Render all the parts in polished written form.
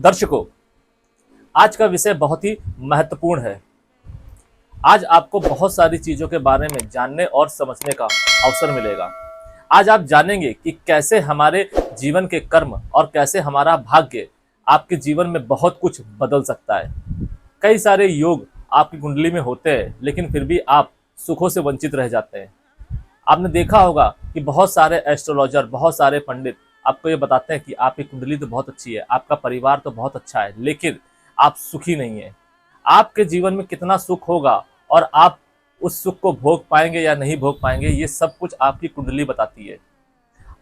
दर्शकों, आज का विषय बहुत ही महत्वपूर्ण है। आज आपको बहुत सारी चीजों के बारे में जानने और समझने का अवसर मिलेगा। आज आप जानेंगे कि कैसे हमारे जीवन के कर्म और कैसे हमारा भाग्य आपके जीवन में बहुत कुछ बदल सकता है। कई सारे योग आपकी कुंडली में होते हैं, लेकिन फिर भी आप सुखों से वंचित रह जाते हैं। आपने देखा होगा कि बहुत सारे एस्ट्रोलॉजर, बहुत सारे पंडित आपको ये बताते हैं कि आपकी कुंडली तो बहुत अच्छी है, आपका परिवार तो बहुत अच्छा है, लेकिन आप सुखी नहीं है। आपके जीवन में कितना सुख होगा और आप उस सुख को भोग पाएंगे या नहीं भोग पाएंगे, ये सब कुछ आपकी कुंडली बताती है।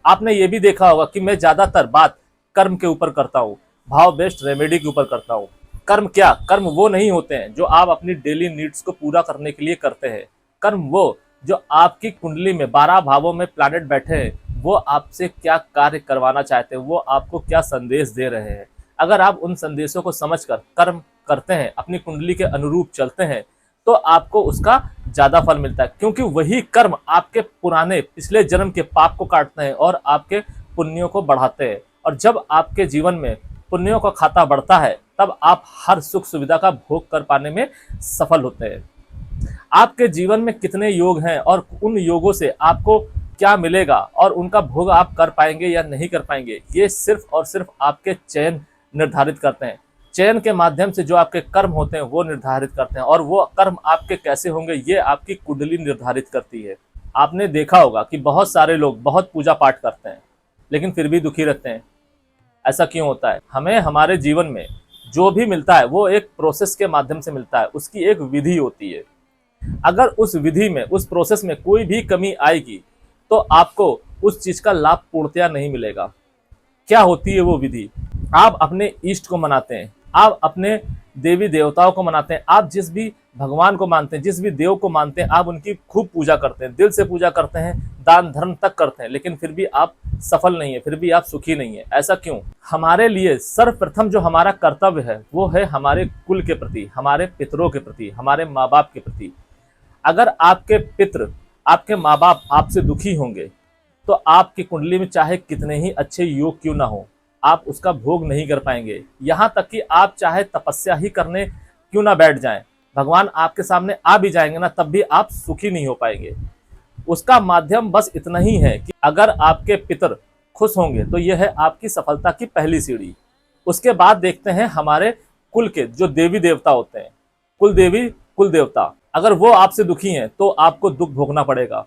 आपने ये भी देखा होगा कि मैं ज्यादातर बात कर्म के ऊपर करता हूँ, भाव बेस्ड रेमेडी के ऊपर करता हूँ। कर्म क्या? कर्म वो नहीं होते हैं जो आप अपनी डेली नीड्स को पूरा करने के लिए करते हैं। कर्म वो जो आपकी कुंडली में 12 भावों में प्लैनेट बैठे हैं, वो आपसे क्या कार्य करवाना चाहते हैं, वो आपको क्या संदेश दे रहे हैं। अगर आप उन संदेशों को समझकर कर्म करते हैं, अपनी कुंडली के अनुरूप चलते हैं, तो आपको उसका ज्यादा फल मिलता है, क्योंकि वही कर्म आपके पुराने पिछले जन्म के पाप को काटते हैं और आपके पुण्यों को बढ़ाते हैं। और जब आपके जीवन में पुण्यों का खाता बढ़ता है, तब आप हर सुख सुविधा का भोग कर पाने में सफल होते हैं। आपके जीवन में कितने योग हैं और उन योगों से आपको क्या मिलेगा और उनका भोग आप कर पाएंगे या नहीं कर पाएंगे, ये सिर्फ और सिर्फ आपके चयन निर्धारित करते हैं। चयन के माध्यम से जो आपके कर्म होते हैं वो निर्धारित करते हैं, और वो कर्म आपके कैसे होंगे ये आपकी कुंडली निर्धारित करती है। आपने देखा होगा कि बहुत सारे लोग बहुत पूजा पाठ करते हैं, लेकिन फिर भी दुखी रहते हैं। ऐसा क्यों होता है? हमें हमारे जीवन में जो भी मिलता है वो एक प्रोसेस के माध्यम से मिलता है, उसकी एक विधि होती है। अगर उस विधि में, उस प्रोसेस में कोई भी कमी आएगी, तो आपको उस चीज का लाभ पूर्णतया नहीं मिलेगा। क्या होती है वो विधि? आप अपने इष्ट को मनाते हैं, आप अपने देवी देवताओं को मनाते हैं, आप जिस भी भगवान को मानते हैं, जिस भी देव को मानते हैं, आप उनकी खूब पूजा करते हैं, दिल से पूजा करते हैं, दान धर्म तक करते हैं, लेकिन फिर भी आप सफल नहीं है, फिर भी आप सुखी नहीं है। ऐसा क्यों? हमारे लिए सर्वप्रथम जो हमारा कर्तव्य है वो है हमारे कुल के प्रति, हमारे पितरों के प्रति, हमारे माँ बाप के प्रति। अगर आपके पितृ, आपके माँ बाप आपसे दुखी होंगे, तो आपकी कुंडली में चाहे कितने ही अच्छे योग क्यों ना हो, आप उसका भोग नहीं कर पाएंगे। यहाँ तक कि आप चाहे तपस्या ही करने क्यों ना बैठ जाएं, भगवान आपके सामने आ भी जाएंगे ना, तब भी आप सुखी नहीं हो पाएंगे। उसका माध्यम बस इतना ही है कि अगर आपके पितर खुश होंगे तो यह है आपकी सफलता की पहली सीढ़ी। उसके बाद देखते हैं हमारे कुल के जो देवी देवता होते हैं, कुल देवी, कुल देवता, अगर वो आपसे दुखी हैं तो आपको दुख भोगना पड़ेगा।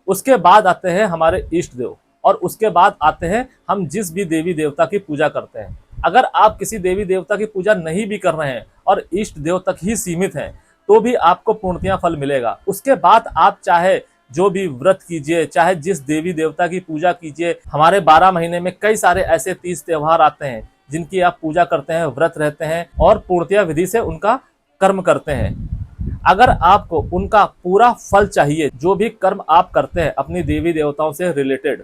उसके बाद आते हैं हमारे इष्ट देव, और उसके बाद आते हैं हम जिस भी देवी देवता की पूजा करते हैं। अगर आप किसी देवी देवता की पूजा नहीं भी कर रहे हैं और इष्ट देव तक ही सीमित हैं, तो भी आपको पूर्णतया फल मिलेगा। उसके बाद आप चाहे जो भी व्रत कीजिए, चाहे जिस देवी देवता की पूजा कीजिए। हमारे 12 महीने में कई सारे ऐसे 30 त्योहार आते हैं जिनकी आप पूजा करते हैं, व्रत रहते हैं और पूर्णतया विधि से उनका कर्म करते हैं। अगर आपको उनका पूरा फल चाहिए, जो भी कर्म आप करते हैं अपनी देवी देवताओं से रिलेटेड,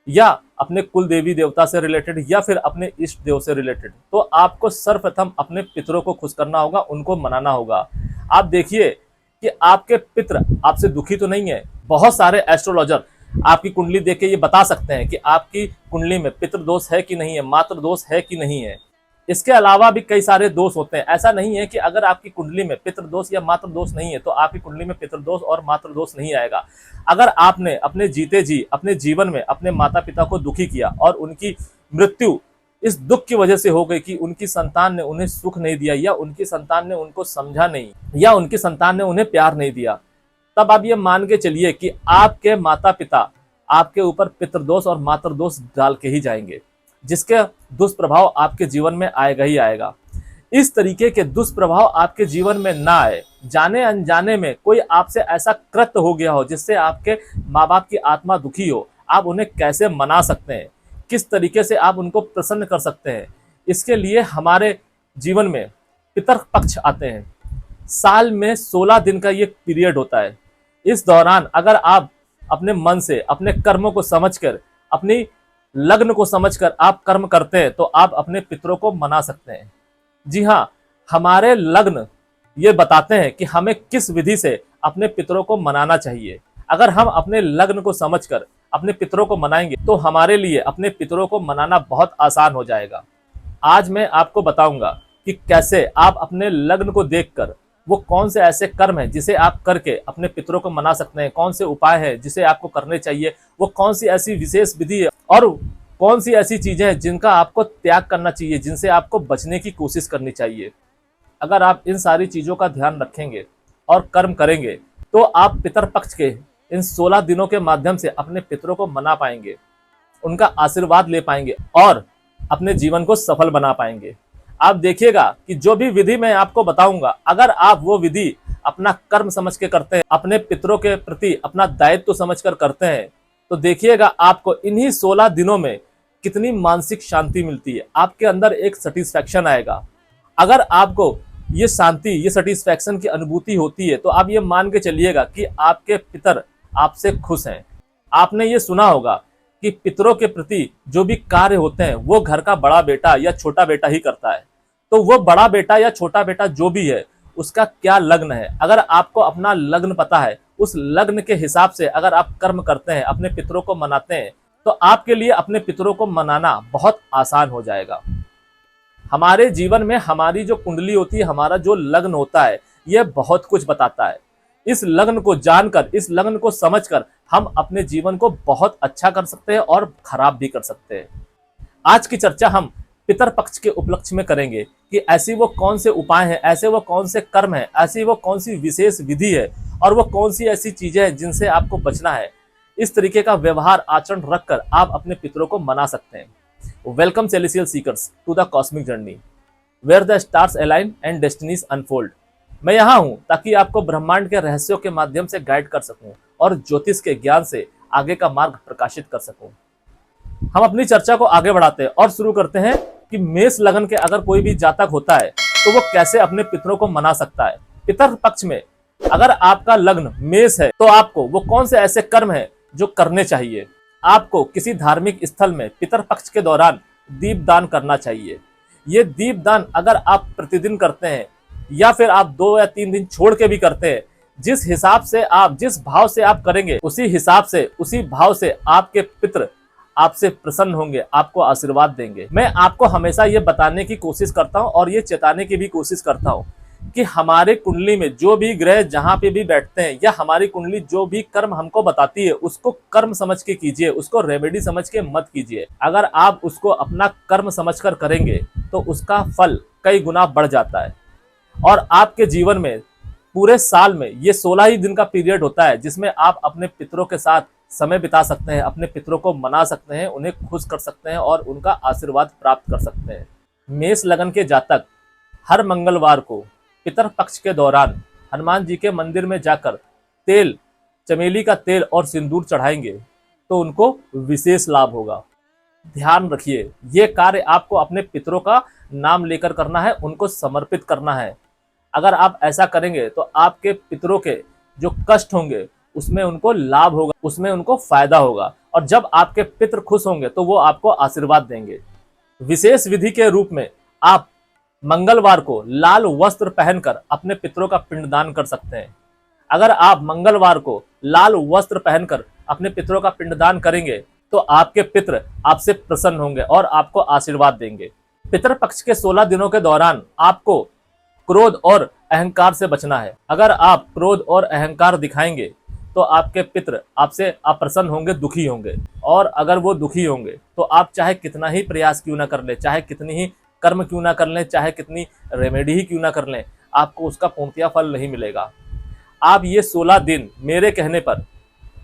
या अपने कुल देवी देवता से रिलेटेड, या फिर अपने इष्ट देव से रिलेटेड, तो आपको सर्वप्रथम अपने पितरों को खुश करना होगा, उनको मनाना होगा। आप देखिए कि आपके पितर आपसे दुखी तो नहीं है। बहुत सारे एस्ट्रोलॉजर आपकी कुंडली देख के ये बता सकते हैं कि आपकी कुंडली में पितृ दोष है कि नहीं है, मातृ दोष है कि नहीं है। इसके अलावा भी कई सारे दोष होते हैं। ऐसा नहीं है कि अगर आपकी कुंडली में पितृ दोष या मातृ दोष नहीं है तो आपकी कुंडली में पितृ दोष और मातृ दोष नहीं आएगा। अगर आपने अपने जीते जी अपने जीवन में अपने माता पिता को दुखी किया और उनकी मृत्यु इस दुख की वजह से हो गई कि उनकी संतान ने उन्हें सुख नहीं दिया, या उनकी संतान ने उनको समझा नहीं, या उनकी संतान ने उन्हें प्यार नहीं दिया, तब आप ये मान के चलिए कि आपके माता पिता आपके ऊपर पितृदोष और मातृदोष डाल के ही जाएंगे, जिसके दुष्प्रभाव आपके जीवन में आएगा ही आएगा। इस तरीके के दुष्प्रभाव आपके जीवन में ना आए, जाने अनजाने में कोई आपसे ऐसा कृत्य हो गया हो जिससे आपके माँ बाप की आत्मा दुखी हो, आप उन्हें कैसे मना सकते हैं, किस तरीके से आप उनको प्रसन्न कर सकते हैं। इसके लिए हमारे जीवन में पितृ पक्ष आते हैं। साल में 16 दिन का ये पीरियड होता है। इस दौरान अगर आप अपने मन से, अपने कर्मों को समझकर, अपनी लग्न को समझकर आप कर्म करते हैं, तो आप अपने पितरों को मना सकते हैं। जी हाँ, हमारे लग्न ये बताते हैं कि हमें किस विधि से अपने पितरों को मनाना चाहिए। अगर हम अपने लग्न को समझकर अपने पितरों को मनाएंगे तो हमारे लिए अपने पितरों को मनाना बहुत आसान हो जाएगा। आज मैं आपको बताऊंगा कि कैसे आप अपने लग्न को देखकर वो कौन से ऐसे कर्म हैं जिसे आप करके अपने पितरों को मना सकते हैं, कौन से उपाय हैं जिसे आपको करने चाहिए, वो कौन सी ऐसी विशेष विधि है और कौन सी ऐसी चीजें हैं जिनका आपको त्याग करना चाहिए, जिनसे आपको बचने की कोशिश करनी चाहिए। अगर आप इन सारी चीजों का ध्यान रखेंगे और कर्म करेंगे तो आप पितर पक्ष के इन 16 दिनों के माध्यम से अपने पितरों को मना पाएंगे, उनका आशीर्वाद ले पाएंगे और अपने जीवन को सफल बना पाएंगे। आप देखिएगा कि जो भी विधि मैं आपको बताऊंगा, अगर आप वो विधि अपना कर्म समझ के करते हैं, अपने पितरों के प्रति अपना दायित्व समझकर करते हैं, तो देखिएगा आपको इन्हीं 16 दिनों में कितनी मानसिक शांति मिलती है, आपके अंदर एक सेटिस्फैक्शन आएगा। अगर आपको ये शांति, ये सेटिस्फैक्शन की अनुभूति होती है तो आप ये मान के चलिएगा कि आपके पितर आपसे खुश हैं। आपने ये सुना होगा कि पितरों के प्रति जो भी कार्य होते हैं वो घर का बड़ा बेटा या छोटा बेटा ही करता है। तो वो बड़ा बेटा या छोटा बेटा जो भी है उसका क्या लग्न है, अगर आपको अपना लग्न पता है, उस लग्न के हिसाब से अगर आप कर्म करते हैं, अपने पितरों को मनाते हैं, तो आपके लिए अपने पितरों को मनाना बहुत आसान हो जाएगा। हमारे जीवन में हमारी जो कुंडली होती है, हमारा जो लग्न होता है, यह बहुत कुछ बताता है। इस लग्न को जानकर, इस लग्न को समझकर हम अपने जीवन को बहुत अच्छा कर सकते हैं और खराब भी कर सकते हैं। आज की चर्चा हम पितर पक्ष के उपलक्ष्य में करेंगे कि ऐसी वो कौन से उपाय हैं, ऐसे वो कौन से कर्म हैं, ऐसी वो कौन सी विशेष विधि है और वो कौन सी ऐसी चीजें हैं जिनसे आपको बचना है। इस तरीके का व्यवहार आचरण रखकर आप अपने पितरों को मना सकते हैं। Welcome celestial seekers to the cosmic journey where the stars align and destinies unfold. मैं यहाँ हूँ ताकि आपको ब्रह्मांड के रहस्यों के माध्यम से गाइड कर सकूं और ज्योतिष के ज्ञान से आगे का मार्ग प्रकाशित कर सकूं। हम अपनी चर्चा को आगे बढ़ाते हैं और शुरू करते हैं कि मेष लगन के अगर कोई भी जातक होता है तो वो कैसे अपने पितरों को मना सकता है। पितर पक्ष में अगर आपका लग्न मेष है तो आपको वो कौन से ऐसे कर्म है जो करने चाहिए। आपको किसी धार्मिक स्थल में पितर पक्ष के दौरान दीपदान करना चाहिए। ये दीपदान अगर आप प्रतिदिन करते हैं या फिर आप 2 या 3 दिन छोड़ के भी करते हैं, जिस हिसाब से आप, जिस भाव से आप करेंगे, उसी हिसाब से, उसी भाव से आपके पितर आपसे प्रसन्न होंगे, आपको आशीर्वाद देंगे। मैं आपको हमेशा ये बताने की कोशिश करता हूँ और ये चेताने की भी कोशिश करता हूँ कि हमारे कुंडली में जो भी ग्रह जहां पे भी बैठते हैं या हमारी कुंडली जो भी कर्म हमको बताती है, उसको कर्म समझ के कीजिए, उसको रेमेडी समझ के मत कीजिए। अगर आप उसको अपना कर्म समझकर करेंगे तो उसका फल कई गुना बढ़ जाता है और आपके जीवन में पूरे साल में ये 16 ही दिन का पीरियड होता है जिसमें आप अपने पितरों के साथ समय बिता सकते हैं, अपने पितरों को मना सकते हैं, उन्हें खुश कर सकते हैं और उनका आशीर्वाद प्राप्त कर सकते हैं। मेष लगन के जातक हर मंगलवार को पितर पक्ष के दौरान हनुमान जी के मंदिर में जाकर तेल, चमेली का तेल और सिंदूर चढ़ाएंगे तो उनको विशेष लाभ होगा। ध्यान रखिए, ये कार्य आपको अपने पितरों का नाम लेकर करना है, उनको समर्पित करना है। अगर आप ऐसा करेंगे तो आपके पितरों के जो कष्ट होंगे उसमें उनको लाभ होगा, उसमें उनको फायदा होगा और जब आपके पितर खुश होंगे तो वो आपको आशीर्वाद देंगे। विशेष विधि के रूप में आप मंगलवार को लाल वस्त्र पहनकर अपने पितरों का पिंडदान कर सकते हैं। अगर आप मंगलवार को लाल वस्त्र पहनकर अपने पितरों का पिंडदान करेंगे तो आपके पितर आपसे प्रसन्न होंगे और आपको आशीर्वाद देंगे। पितर पक्ष के 16 दिनों के दौरान आपको क्रोध और अहंकार से बचना है। अगर आप क्रोध और अहंकार दिखाएंगे तो आपके पितर आपसे अप्रसन्न होंगे, दुखी होंगे और अगर वो दुखी होंगे तो आप चाहे कितना ही प्रयास क्यों ना कर ले, चाहे कितनी ही कर्म क्यों ना कर लें, चाहे कितनी रेमेडी ही क्यों ना कर लें, आपको उसका पूर्णतया फल नहीं मिलेगा। आप ये 16 दिन मेरे कहने पर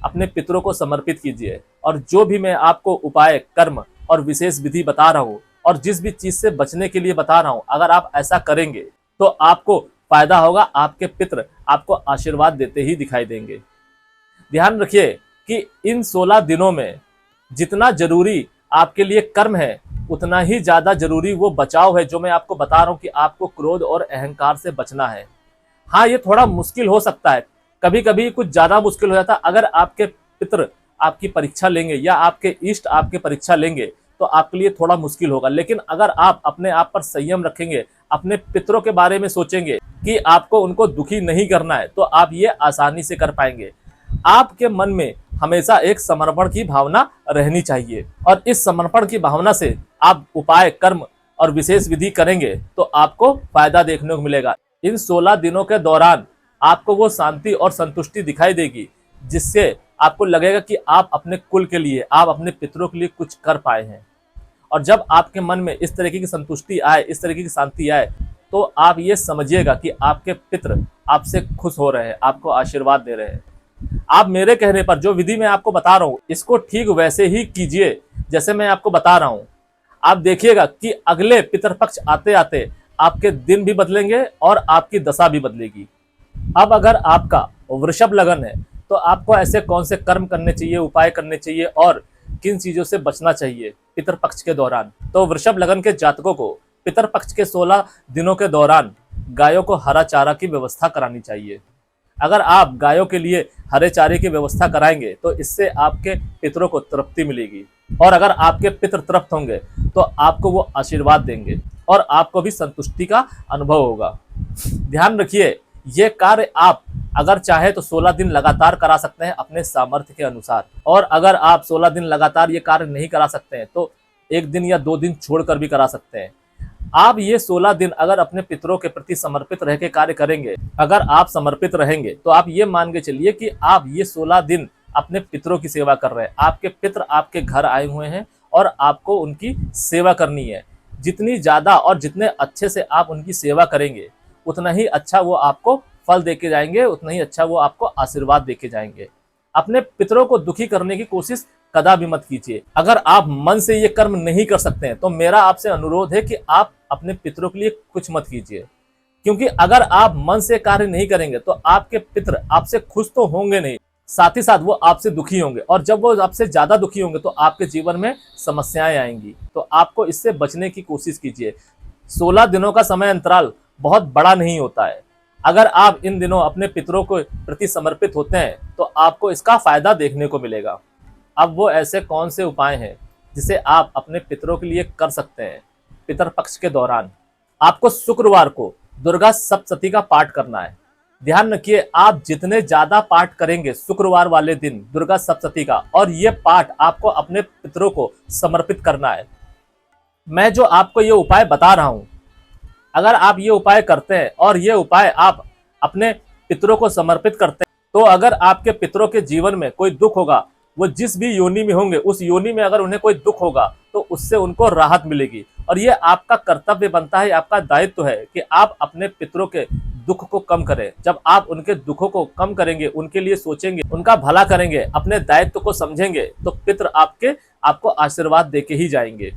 अपने पितरों को समर्पित कीजिए और जो भी मैं आपको उपाय, कर्म और विशेष विधि बता रहा हूँ और जिस भी चीज से बचने के लिए बता रहा हूँ, अगर आप ऐसा करेंगे तो आपको फायदा होगा, आपके पितर आपको आशीर्वाद देते ही दिखाई देंगे। ध्यान रखिए कि इन 16 दिनों में जितना जरूरी आपके लिए कर्म है उतना ही ज्यादा जरूरी वो बचाव है जो मैं आपको बता रहा हूं कि आपको क्रोध और अहंकार से बचना है। हाँ, ये थोड़ा मुश्किल हो सकता है, कभी कभी कुछ ज्यादा मुश्किल हो जाता है। अगर आपके पितर आपकी परीक्षा लेंगे या आपके इष्ट आपकी परीक्षा लेंगे तो आपके लिए थोड़ा मुश्किल होगा, लेकिन अगर आप अपने आप पर संयम रखेंगे, अपने पितरों के बारे में सोचेंगे कि आपको उनको दुखी नहीं करना है, तो आप ये आसानी से कर पाएंगे। आपके मन में हमेशा एक समर्पण की भावना रहनी चाहिए और इस समर्पण की भावना से आप उपाय, कर्म और विशेष विधि करेंगे तो आपको फायदा देखने को मिलेगा। इन 16 दिनों के दौरान आपको वो शांति और संतुष्टि दिखाई देगी, जिससे आपको लगेगा कि आप अपने कुल के लिए, आप अपने पितरों के लिए कुछ कर पाए हैं। और जब आपके मन में इस तरीके की संतुष्टि आए, इस तरीके की शांति आए, तो आप ये समझिएगा कि आपके पितर आपसे खुश हो रहे हैं, आपको आशीर्वाद दे रहे हैं। आप मेरे कहने पर जो विधि मैं आपको बता रहा हूँ, इसको ठीक वैसे ही कीजिए जैसे मैं आपको बता रहा हूँ। आप देखिएगा कि अगले पितरपक्ष आते आते आपके दिन भी बदलेंगे और आपकी दशा भी बदलेगी। अब अगर आपका वृषभ लगन है तो आपको ऐसे कौन से कर्म करने चाहिए, उपाय करने चाहिए और किन चीजों से बचना चाहिए पितरपक्ष के दौरान। तो वृषभ लगन के जातकों को पितरपक्ष के 16 दिनों के दौरान गायों को हरा चारा की व्यवस्था करानी चाहिए। अगर आप गायों के लिए हरे चारे की व्यवस्था कराएंगे तो इससे आपके पितरों को तृप्ति मिलेगी, और अगर आपके पितर तृप्त होंगे तो आपको वो आशीर्वाद देंगे और आपको भी संतुष्टि का अनुभव होगा। ध्यान रखिए, ये कार्य आप अगर चाहे तो 16 दिन लगातार करा सकते हैं अपने सामर्थ्य के अनुसार, और अगर आप 16 दिन लगातार ये कार्य नहीं करा सकते हैं तो 1 दिन या 2 दिन छोड़कर भी करा सकते हैं। आप ये 16 दिन अगर अपने पितरों के प्रति समर्पित रह के कार्य करेंगे, अगर आप समर्पित रहेंगे तो आप ये मान के चलिए कि आप ये 16 दिन अपने पितरों की सेवा कर रहे हैं। आपके पितर आपके घर आए हुए हैं और आपको उनकी सेवा करनी है। जितनी ज्यादा और जितने अच्छे से आप उनकी सेवा करेंगे, उतना ही अच्छा वो आपको फल देके जाएंगे, उतना ही अच्छा वो आपको आशीर्वाद देके जाएंगे। अपने पितरों को दुखी करने की कोशिश कदापि मत कीजिए। अगर आप मन से ये कर्म नहीं कर सकते हैं तो मेरा आपसे अनुरोध है कि आप अपने पितरों के लिए कुछ मत कीजिए, क्योंकि अगर आप मन से कार्य नहीं करेंगे तो आपके पितर आपसे खुश तो होंगे नहीं, साथ ही साथ वो आपसे दुखी होंगे, और जब वो आपसे ज्यादा दुखी होंगे तो आपके जीवन में समस्याएं आएंगी। तो आपको इससे बचने की कोशिश कीजिए। 16 दिनों का समय अंतराल बहुत बड़ा नहीं होता है। अगर आप इन दिनों अपने पितरों को प्रति समर्पित होते हैं तो आपको इसका फायदा देखने को मिलेगा। अब वो ऐसे कौन से उपाय हैं जिसे आप अपने पितरों के लिए कर सकते हैं पितर पक्ष के दौरान? आपको शुक्रवार को दुर्गा सप्तशती का पाठ करना है। ध्यान रखिए, आप जितने ज्यादा पाठ करेंगे शुक्रवार वाले दिन दुर्गा सप्तशती का, और ये पाठ आपको अपने पितरों को समर्पित करना है। मैं जो आपको ये उपाय बता रहा हूं, अगर आप ये उपाय करते हैं और ये उपाय आप अपने पितरों को समर्पित करते हैं, तो अगर आपके पितरों के जीवन में कोई दुख होगा, वो जिस भी योनि में होंगे उस योनि में अगर उन्हें कोई दुख होगा तो उससे उनको राहत मिलेगी। और ये आपका कर्तव्य बनता है, आपका दायित्व है कि आप अपने पितरों के दुख को कम करें। जब आप उनके दुखों को कम करेंगे, उनके लिए सोचेंगे, उनका भला करेंगे, अपने दायित्व को समझेंगे, तो पितर आपको आशीर्वाद देके ही जाएंगे।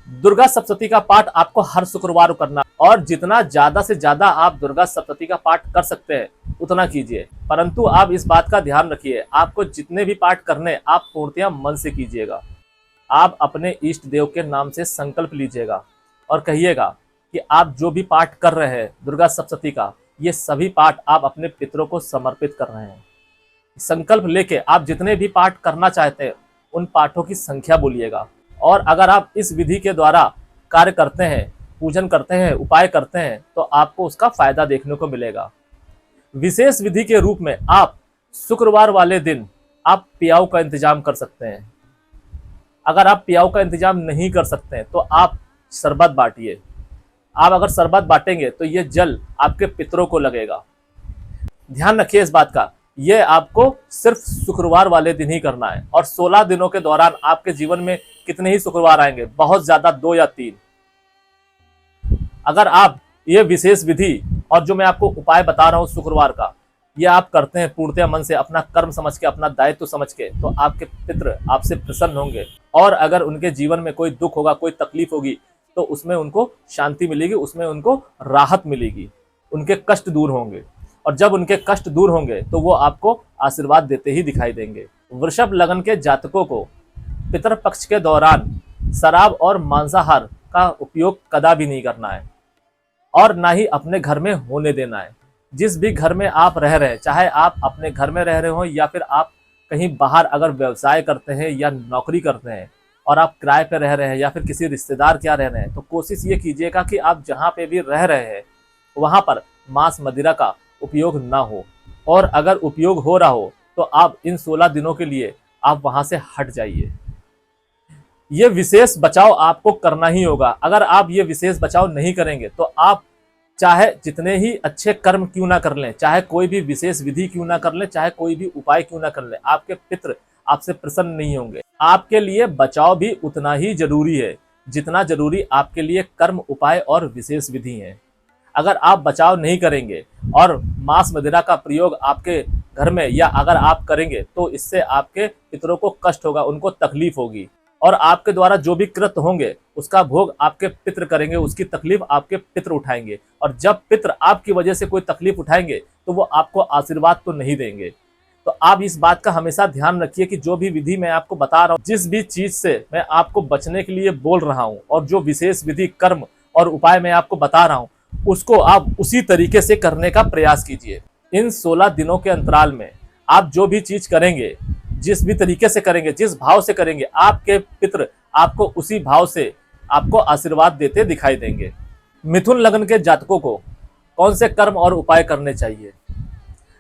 दुर्गा सप्तशती का पाठ आपको हर शुक्रवार को करना, और जितना ज्यादा से ज्यादा आप दुर्गा सप्तशती का पाठ कर सकते हैं उतना कीजिए। परंतु आप इस बात का ध्यान रखिए, आपको जितने भी पाठ करने आप पूर्णतया मन से कीजिएगा। आप अपने इष्ट देव के नाम से संकल्प लीजिएगा और कहिएगा कि आप जो भी पाठ कर रहे हैं दुर्गा सप्तशती का, ये सभी पाठ आप अपने पितरों को समर्पित कर रहे हैं। संकल्प लेके आप जितने भी पाठ करना चाहते हैं उन पाठों की संख्या बोलिएगा। और अगर आप इस विधि के द्वारा कार्य करते हैं, पूजन करते हैं, उपाय करते हैं, तो आपको उसका फायदा देखने को मिलेगा। विशेष विधि के रूप में आप शुक्रवार वाले दिन आप पियाऊ का इंतजाम कर सकते हैं। अगर आप पियाऊ का इंतजाम नहीं कर सकते हैं तो आप शरबत बांटिए। आप अगर शरबत बांटेंगे तो ये जल आपके पितरों को लगेगा। ध्यान रखिए इस बात का, ये आपको सिर्फ शुक्रवार वाले दिन ही करना है। और 16 दिनों के दौरान आपके जीवन में कितने ही शुक्रवार आएंगे, बहुत ज्यादा 2 या 3। अगर आप ये विशेष विधि और जो मैं आपको उपाय बता रहा हूं शुक्रवार का, ये आप करते हैं पूर्णतया मन से, अपना कर्म समझ के, अपना दायित्व समझ के, तो आपके पितर आपसे प्रसन्न होंगे। और अगर उनके जीवन में कोई दुख होगा, कोई तकलीफ होगी, तो उसमें उनको शांति मिलेगी, उसमें उनको राहत मिलेगी, उनके कष्ट दूर होंगे। और जब उनके कष्ट दूर होंगे तो वो आपको आशीर्वाद देते ही दिखाई देंगे। वृषभ लगन के जातकों को पितर पक्ष के दौरान शराब और मांसाहार का उपयोग कदापि नहीं करना है, और ना ही अपने घर में होने देना है। जिस भी घर में आप रह रहे हैं, चाहे आप अपने घर में रह रहे हो या फिर आप कहीं बाहर अगर व्यवसाय करते हैं या नौकरी करते हैं और आप किराए पे रह रहे हैं या फिर किसी रिश्तेदार क्या रह रहे हैं, तो कोशिश ये कीजिएगा कि आप जहाँ पे भी रह रहे हैं वहाँ पर मांस मदिरा का उपयोग ना हो, और अगर उपयोग हो रहा हो तो आप इन 16 दिनों के लिए आप वहाँ से हट जाइए। ये विशेष बचाव आपको करना ही होगा। अगर आप ये विशेष बचाव नहीं करेंगे तो आप चाहे जितने ही अच्छे कर्म क्यों ना कर लें, चाहे कोई भी विशेष विधि क्यों ना कर लें, चाहे कोई भी उपाय क्यों ना कर लें, आपके पितृ आपसे प्रसन्न नहीं होंगे। आपके लिए बचाव भी उतना ही जरूरी है जितना जरूरी आपके लिए कर्म, उपाय और विशेष विधि है। अगर आप बचाव नहीं करेंगे और मांस मदिरा का प्रयोग आपके घर में या अगर आप करेंगे तो इससे आपके पितरों को कष्ट होगा, उनको तकलीफ होगी और आपके द्वारा जो भी कृत्य होंगे उसका भोग आपके पितृ करेंगे, उसकी तकलीफ आपके पितृ उठाएंगे। और जब पितृ आपकी वजह से कोई तकलीफ उठाएंगे तो वो आपको आशीर्वाद तो नहीं देंगे। तो आप इस बात का हमेशा ध्यान रखिए कि जो भी विधि मैं आपको बता रहा हूँ, जिस भी चीज से मैं आपको बचने के लिए बोल रहा हूँ और जो विशेष विधि, कर्म और उपाय मैं आपको बता रहा हूँ, उसको आप उसी तरीके से करने का प्रयास कीजिए। इन 16 दिनों के अंतराल में आप जो भी चीज करेंगे, जिस भी तरीके से करेंगे, जिस भाव से करेंगे, आपके पितृ आपको उसी भाव से आपको आशीर्वाद देते दिखाई देंगे। मिथुन लग्न के जातकों को कौन से कर्म और उपाय करने चाहिए?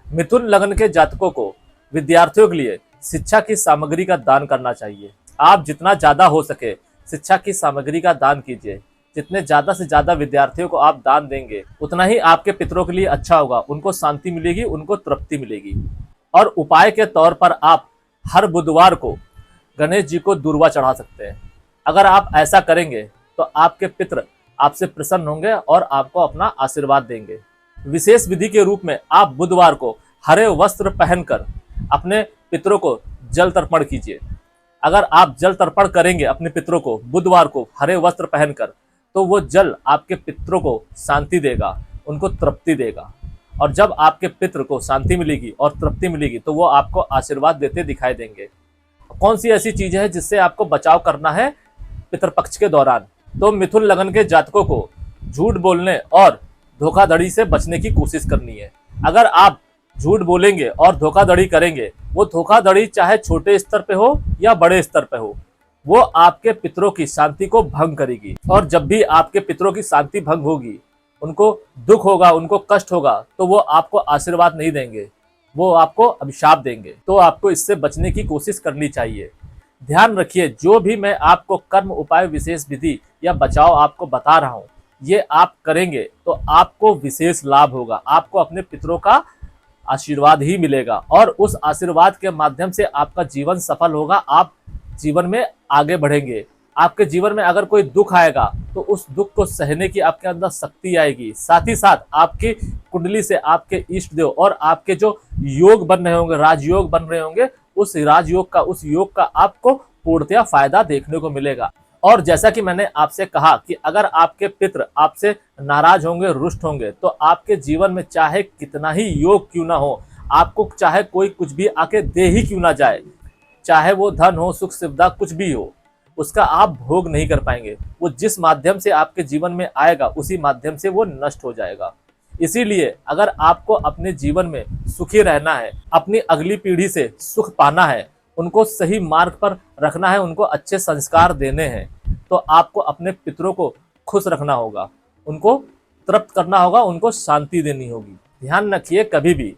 मिथुन लग्न के जातकों को विद्यार्थियों के लिए शिक्षा की सामग्री का दान करना चाहिए। आप जितना ज्यादा हो सके शिक्षा की सामग्री का दान कीजिए। जितने ज्यादा से ज्यादा विद्यार्थियों को आप दान देंगे उतना ही आपके पितरों के लिए अच्छा होगा, उनको शांति मिलेगी, उनको तृप्ति मिलेगी। और उपाय के तौर पर आप हर बुधवार को गणेश जी को दूर्वा चढ़ा सकते हैं। अगर आप ऐसा करेंगे तो आपके पितृ आपसे प्रसन्न होंगे और आपको अपना आशीर्वाद देंगे। विशेष विधि के रूप में आप बुधवार को हरे वस्त्र पहनकर अपने पितरों को जल तर्पण कीजिए। अगर आप जल तर्पण करेंगे अपने पितरों को बुधवार को हरे वस्त्र पहनकर, तो वो जल आपके पितरों को शांति देगा, उनको तृप्ति देगा। और जब आपके पितृ को शांति मिलेगी और तृप्ति मिलेगी तो वो आपको आशीर्वाद देते दिखाई देंगे। कौन सी ऐसी चीजें हैं जिससे आपको बचाव करना है पितृपक्ष के दौरान? तो मिथुन लगन के जातकों को झूठ बोलने और धोखाधड़ी से बचने की कोशिश करनी है। अगर आप झूठ बोलेंगे और धोखाधड़ी करेंगे, वो धोखाधड़ी चाहे छोटे स्तर पे हो या बड़े स्तर पे हो, वो आपके पितरों की शांति को भंग करेगी। और जब भी आपके पितरों की शांति भंग होगी, उनको दुख होगा, उनको कष्ट होगा, तो वो आपको आशीर्वाद नहीं देंगे, वो आपको अभिशाप देंगे। तो आपको इससे बचने की कोशिश करनी चाहिए। ध्यान रखिए, जो भी मैं आपको कर्म, उपाय, विशेष विधि या बचाव आपको बता रहा हूँ, ये आप करेंगे तो आपको विशेष लाभ होगा, आपको अपने पितरों का आशीर्वाद ही मिलेगा और उस आशीर्वाद के माध्यम से आपका जीवन सफल होगा। आप जीवन में आगे बढ़ेंगे। आपके जीवन में अगर कोई दुख आएगा तो उस दुख को सहने की आपके अंदर शक्ति आएगी। साथ ही साथ आपकी कुंडली से आपके इष्ट देव और आपके जो योग बन रहे होंगे, राजयोग बन रहे होंगे, उस राजयोग का, उस योग का आपको पूर्णतया फायदा देखने को मिलेगा। और जैसा कि मैंने आपसे कहा कि अगर आपके पितृ आपसे नाराज होंगे, रुष्ट होंगे, तो आपके जीवन में चाहे कितना ही योग क्यों ना हो, आपको चाहे कोई कुछ भी आके दे ही क्यों ना जाए, चाहे वो धन हो, सुख सुविधा कुछ भी हो, उसका आप भोग नहीं कर पाएंगे। वो जिस माध्यम से आपके जीवन में आएगा उसी माध्यम से वो नष्ट हो जाएगा। इसीलिए अगर आपको अपने जीवन में सुखी रहना है, अपनी अगली पीढ़ी से सुख पाना है, उनको सही मार्ग पर रखना है, उनको अच्छे संस्कार देने हैं, तो आपको अपने पितरों को खुश रखना होगा, उनको तृप्त करना होगा, उनको शांति देनी होगी। ध्यान रखिए, कभी भी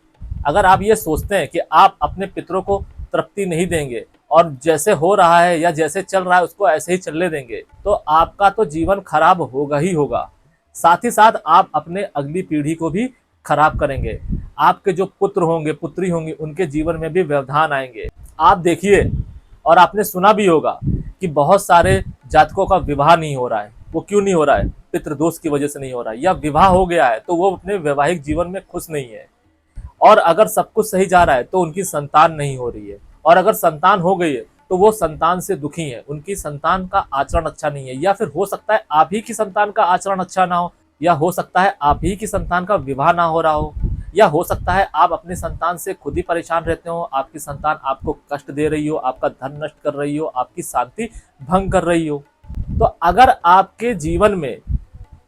अगर आप ये सोचते हैं कि आप अपने पितरों को तृप्ति नहीं देंगे और जैसे हो रहा है या जैसे चल रहा है उसको ऐसे ही चलने देंगे, तो आपका तो जीवन खराब होगा ही होगा। साथ ही साथ आप अपने अगली पीढ़ी को भी खराब करेंगे। आपके जो पुत्र होंगे, पुत्री होंगी, उनके जीवन में भी व्यवधान आएंगे। आप देखिए, और आपने सुना भी होगा कि बहुत सारे जातकों का विवाह नहीं हो रहा है। वो क्यों नहीं हो रहा है? पितृदोष की वजह से नहीं हो रहा है, या विवाह हो गया है तो वो अपने वैवाहिक जीवन में खुश नहीं है। और अगर सब कुछ सही जा रहा है तो उनकी संतान नहीं हो रही है, और अगर संतान हो गई है तो वो संतान से दुखी है, उनकी संतान का आचरण अच्छा नहीं है। या फिर हो सकता है आप ही की संतान का आचरण अच्छा ना हो, या हो सकता है आप ही की संतान का विवाह ना हो रहा हो, या हो सकता है आप अपनी संतान से खुद ही परेशान रहते हो, आपकी संतान आपको कष्ट दे रही हो, आपका धन नष्ट कर रही हो, आपकी शांति भंग कर रही हो। तो अगर आपके जीवन में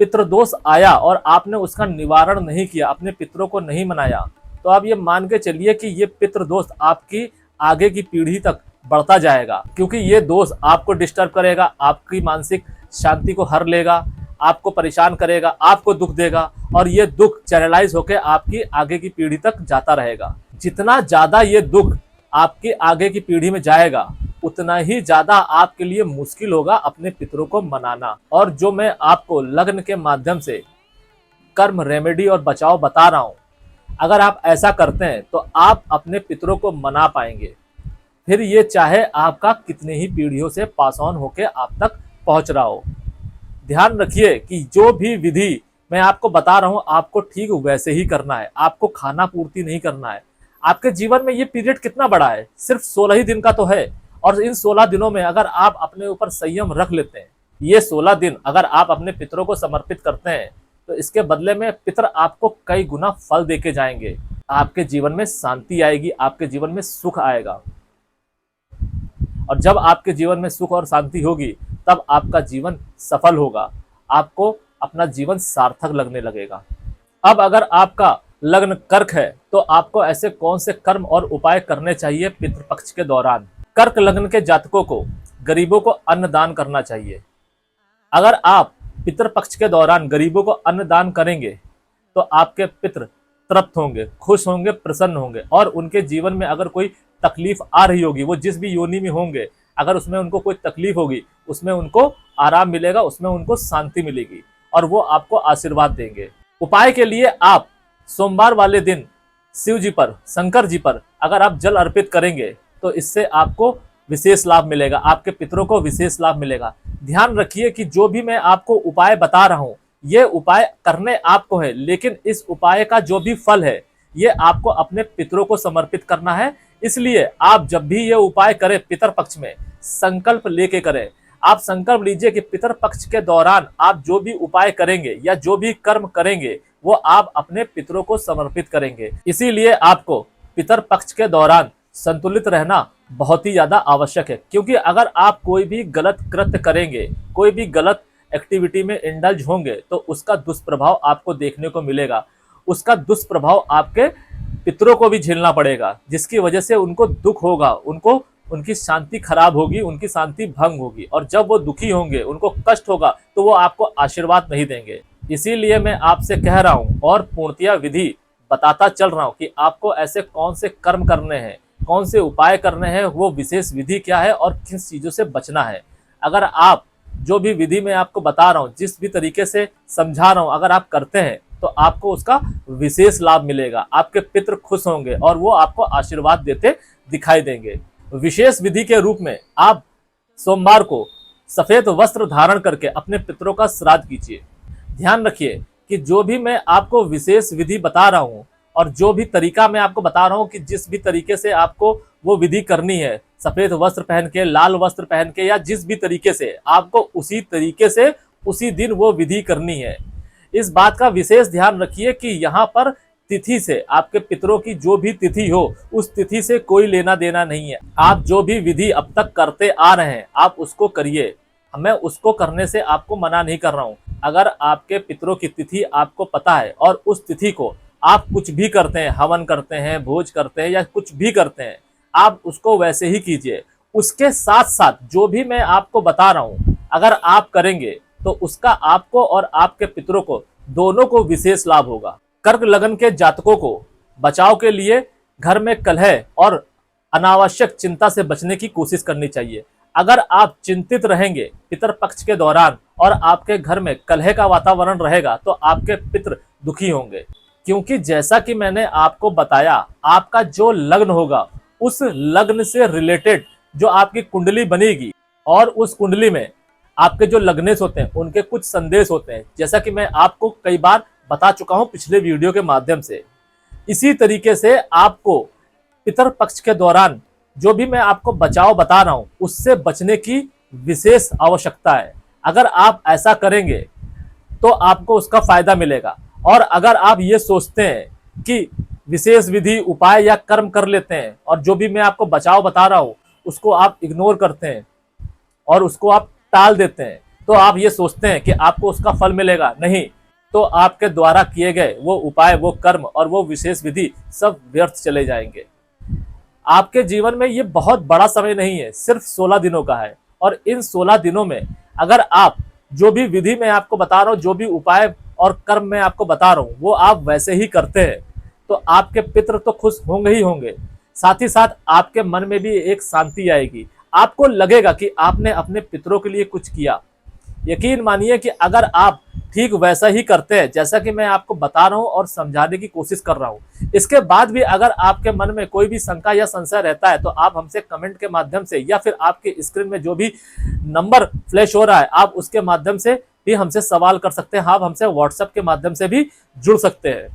पितृदोष आया और आपने उसका निवारण नहीं किया, अपने पितरों को नहीं मनाया, तो आप ये मान के चलिए कि ये पितृदोष आपकी आगे की पीढ़ी तक बढ़ता जाएगा, क्योंकि ये दोष आपको डिस्टर्ब करेगा, आपकी मानसिक शांति को हर लेगा, आपको परेशान करेगा, आपको दुख देगा, और ये दुख चैनलाइज होकर आपकी आगे की पीढ़ी तक जाता रहेगा। जितना ज्यादा ये दुख आपकी आगे की पीढ़ी में जाएगा, उतना ही ज्यादा आपके लिए मुश्किल होगा अपने पितरों को मनाना। और जो मैं आपको लग्न के माध्यम से कर्म, रेमेडी और बचाव बता रहा हूं, अगर आप ऐसा करते हैं तो आप अपने पितरों को मना पाएंगे। फिर ये चाहे आपका कितने ही पीढ़ियों से पास ऑन होके आप तक पहुंच रहा हो। ध्यान रखिए कि जो भी विधि मैं आपको बता रहा हूं, आपको ठीक वैसे ही करना है। आपको खाना पूर्ति नहीं करना है। आपके जीवन में ये पीरियड कितना बड़ा है, सिर्फ 16 ही दिन का तो है। और इन 16 दिनों में अगर आप अपने ऊपर संयम रख लेते हैं, ये 16 दिन अगर आप अपने पितरों को समर्पित करते हैं, तो इसके बदले में पितर आपको कई गुना फल देके जाएंगे। आपके जीवन में शांति आएगी, आपके जीवन में सुख आएगा। और जब आपके जीवन में सुख और शांति होगी, तब आपका जीवन सफल होगा, आपको अपना जीवन सार्थक लगने लगेगा। अब अगर आपका लग्न कर्क है, तो आपको ऐसे कौन से कर्म और उपाय करने चाहिए पितृपक्ष के दौरान। कर्क लग्न के जातकों को गरीबों को अन्न दान करना चाहिए। अगर आप पितृपक्ष के दौरान गरीबों को अन्न दान करेंगे, तो आपके पितृ तृप्त होंगे, खुश होंगे, प्रसन्न होंगे। और उनके जीवन में अगर कोई तकलीफ आ रही होगी, वो जिस भी योनि में होंगे, अगर उसमें उनको कोई तकलीफ होगी, उसमें उनको आराम मिलेगा, उसमें उनको शांति मिलेगी और वो आपको आशीर्वाद देंगे। उपाय के लिए आप सोमवार वाले दिन शिव जी पर, शंकर जी पर अगर आप जल अर्पित करेंगे, तो इससे आपको विशेष लाभ मिलेगा, आपके पितरों को विशेष लाभ मिलेगा। ध्यान रखिए कि जो भी मैं आपको उपाय बता रहा हूं, ये उपाय करने आपको है, लेकिन इस उपाय का जो भी फल है, ये आपको अपने पितरों को समर्पित करना है। इसलिए आप जब भी ये उपाय करें पितर पक्ष में, संकल्प लेके करें। आप संकल्प लीजिए कि पितर पक्ष के दौरान आप जो भी उपाय करेंगे या जो भी कर्म करेंगे, वो आप अपने पितरों को समर्पित करेंगे। इसीलिए आपको पितर पक्ष के दौरान संतुलित रहना बहुत ही ज्यादा आवश्यक है। क्योंकि अगर आप कोई भी गलत कृत्य करेंगे, कोई भी गलत एक्टिविटी में इंडल्ज होंगे, तो उसका दुष्प्रभाव आपको देखने को मिलेगा। उसका दुष्प्रभाव आपके पितरों को भी झेलना पड़ेगा, जिसकी वजह से उनको दुख होगा, उनकी शांति खराब होगी, उनकी शांति भंग होगी। और जब वो दुखी होंगे, उनको कष्ट होगा, तो वो आपको आशीर्वाद नहीं देंगे। इसीलिए मैं आपसे कह रहा हूं और पूर्णतया विधि बताता चल रहा हूं कि आपको ऐसे कौन से कर्म करने हैं, कौन से उपाय करने हैं, वो विशेष विधि क्या है और किस चीजों से बचना है। अगर आप जो भी विधि मैं आपको बता रहा हूं, जिस भी तरीके से समझा रहा हूं, अगर आप करते हैं, तो आपको उसका विशेष लाभ मिलेगा। आपके पितृ खुश होंगे और वो आपको आशीर्वाद देते दिखाई देंगे। विशेष विधि के रूप में आप सोमवार को सफेद वस्त्र धारण करके अपने पितरों का श्राद्ध कीजिए। ध्यान रखिए कि जो भी मैं आपको विशेष विधि बता रहा हूं और जो भी तरीका मैं आपको बता रहा हूं, कि जिस भी तरीके से आपको वो विधि करनी है, सफेद वस्त्र पहन के, लाल वस्त्र पहन के, या जिस भी तरीके से, आपको उसी तरीके से उसी दिन वो विधि करनी है। इस बात का विशेष ध्यान रखिए कि यहाँ पर तिथि से, आपके पितरों की जो भी तिथि हो, उस तिथि से कोई लेना देना नहीं है। आप जो भी विधि अब तक करते आ रहे हैं, आप उसको करिए। मैं उसको करने से आपको मना नहीं कर रहा हूं। अगर आपके पितरों की तिथि आपको पता है और उस तिथि को आप कुछ भी करते हैं, हवन करते हैं, भोज करते हैं या कुछ भी करते हैं, आप उसको वैसे ही कीजिए। उसके साथ साथ जो भी मैं आपको बता रहा हूं, अगर आप करेंगे, तो उसका आपको और आपके पितरों को दोनों को विशेष लाभ होगा। कर्क लगन के जातकों को बचाव के लिए घर में कलह और अनावश्यक चिंता से बचने की कोशिश करनी चाहिए। अगर आप चिंतित रहेंगे पितर पक्ष के दौरान और आपके घर में कलह का वातावरण रहेगा, तो आपके पितर दुखी होंगे। क्योंकि जैसा कि मैंने आपको बताया, आपका जो लग्न होगा, उस लग्न से रिलेटेड जो आपकी कुंडली बनेगी, और उस कुंडली में आपके जो लग्नेश होते हैं, उनके कुछ संदेश होते हैं, जैसा कि मैं आपको कई बार बता चुका हूं पिछले वीडियो के माध्यम से। इसी तरीके से आपको पितर पक्ष के दौरान जो भी मैं आपको बचाव बता रहा हूं, उससे बचने की विशेष आवश्यकता है। अगर आप ऐसा करेंगे, तो आपको उसका फायदा मिलेगा। और अगर आप ये सोचते हैं कि विशेष विधि, उपाय या कर्म कर लेते हैं, और जो भी मैं आपको बचाव बता रहा हूं उसको आप इग्नोर करते हैं और उसको आप टाल देते हैं, तो आप ये सोचते हैं कि आपको उसका फल मिलेगा, नहीं, तो आपके द्वारा किए गए वो उपाय, वो कर्म और वो विशेष विधि सब व्यर्थ चले जाएंगे। आपके जीवन में ये बहुत बड़ा समय नहीं है, सिर्फ 16 दिनों का है। और इन 16 दिनों में अगर आप जो भी विधि मैं आपको बता रहा हूँ, जो भी उपाय और कर्म मैं आपको बता रहा हूँ, वो आप वैसे ही करते हैं, तो आपके पितृ तो खुश होंगे ही होंगे। साथ ही साथ आपके मन में भी एक शांति आएगी, आपको लगेगा कि आपने अपने पितरों के लिए कुछ किया। यकीन मानिए कि अगर आप ठीक वैसा ही करते हैं जैसा कि मैं आपको बता रहा हूं और समझाने की कोशिश कर रहा हूं, इसके बाद भी अगर आपके मन में कोई भी शंका या संशय रहता है तो आप हमसे कमेंट के माध्यम से या फिर आपके स्क्रीन में जो भी नंबर फ्लैश हो रहा है आप उसके माध्यम से भी हमसे सवाल कर सकते हैं। आप हमसे व्हाट्सएप के माध्यम से भी जुड़ सकते हैं,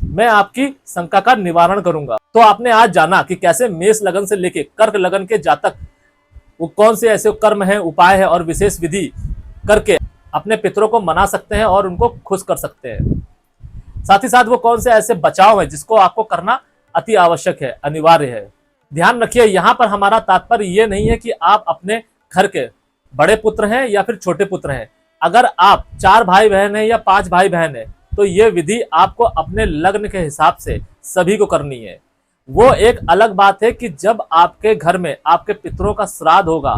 मैं आपकी शंका का निवारण करूंगा। तो आपने आज जाना कि कैसे मेष लगन से लेके कर्क लगन के जातक वो कौन से ऐसे कर्म है, उपाय है और विशेष विधि करके अपने पितरों को मना सकते हैं और उनको खुश कर सकते हैं। साथ ही साथ वो कौन से ऐसे बचाव है जिसको आपको करना अति आवश्यक है, अनिवार्य है। ध्यान रखिए, यहां पर हमारा तात्पर्य ये नहीं है कि आप अपने घर के बड़े पुत्र हैं या फिर छोटे पुत्र हैं। अगर आप 4 भाई बहन हैं या 5 भाई बहन हैं तो ये विधि आपको अपने लग्न के हिसाब से सभी को करनी है। वो एक अलग बात है कि जब आपके घर में आपके पितरों का श्राद्ध होगा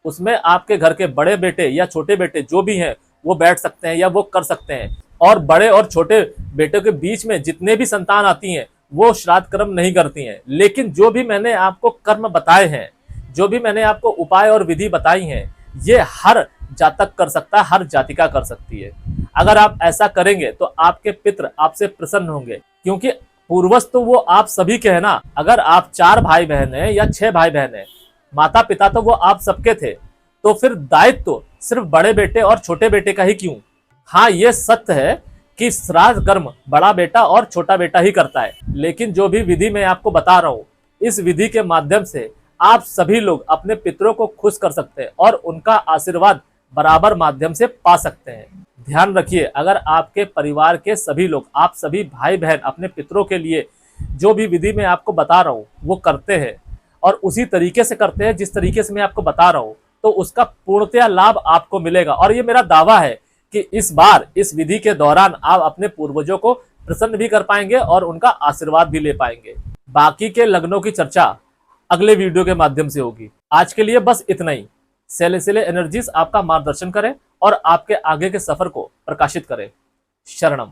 उसमें आपके घर के बड़े बेटे या छोटे बेटे जो भी हैं वो बैठ सकते हैं या वो कर सकते हैं। और बड़े और छोटे बेटों के बीच में जितने भी संतान आती हैं वो श्राद्ध कर्म नहीं करती हैं। लेकिन जो भी मैंने आपको कर्म बताए हैं, जो भी मैंने आपको उपाय और विधि बताई हैं, ये हर जातक कर सकता है, हर जातिका कर सकती है। अगर आप ऐसा करेंगे तो आपके पितृ आपसे प्रसन्न होंगे, क्योंकि पूर्वज तो वो आप सभी के हैं ना। अगर आप 4 भाई बहन हैं या 6 भाई बहन हैं, माता पिता तो वो आप सबके थे, तो फिर दायित्व तो सिर्फ बड़े बेटे और छोटे बेटे का ही क्यों? हाँ, ये सत्य है कि श्राद्ध कर्म बड़ा बेटा और छोटा बेटा ही करता है, लेकिन जो भी विधि मैं आपको बता रहा हूँ, इस विधि के माध्यम से आप सभी लोग अपने पितरों को खुश कर सकते हैं और उनका आशीर्वाद बराबर माध्यम से पा सकते हैं। ध्यान रखिए, अगर आपके परिवार के सभी लोग, आप सभी भाई बहन अपने पितरों के लिए जो भी विधि मैं आपको बता रहा हूँ वो करते हैं और उसी तरीके से करते हैं जिस तरीके से मैं आपको बता रहा हूँ, तो उसका पूर्णतया लाभ आपको मिलेगा। और ये मेरा दावा है कि इस बार इस विधि के दौरान आप अपने पूर्वजों को प्रसन्न भी कर पाएंगे और उनका आशीर्वाद भी ले पाएंगे। बाकी के लग्नों की चर्चा अगले वीडियो के माध्यम से होगी। आज के लिए बस इतना ही। सेलेसिले एनर्जीज आपका मार्गदर्शन करें और आपके आगे के सफर को प्रकाशित करें। शरणम।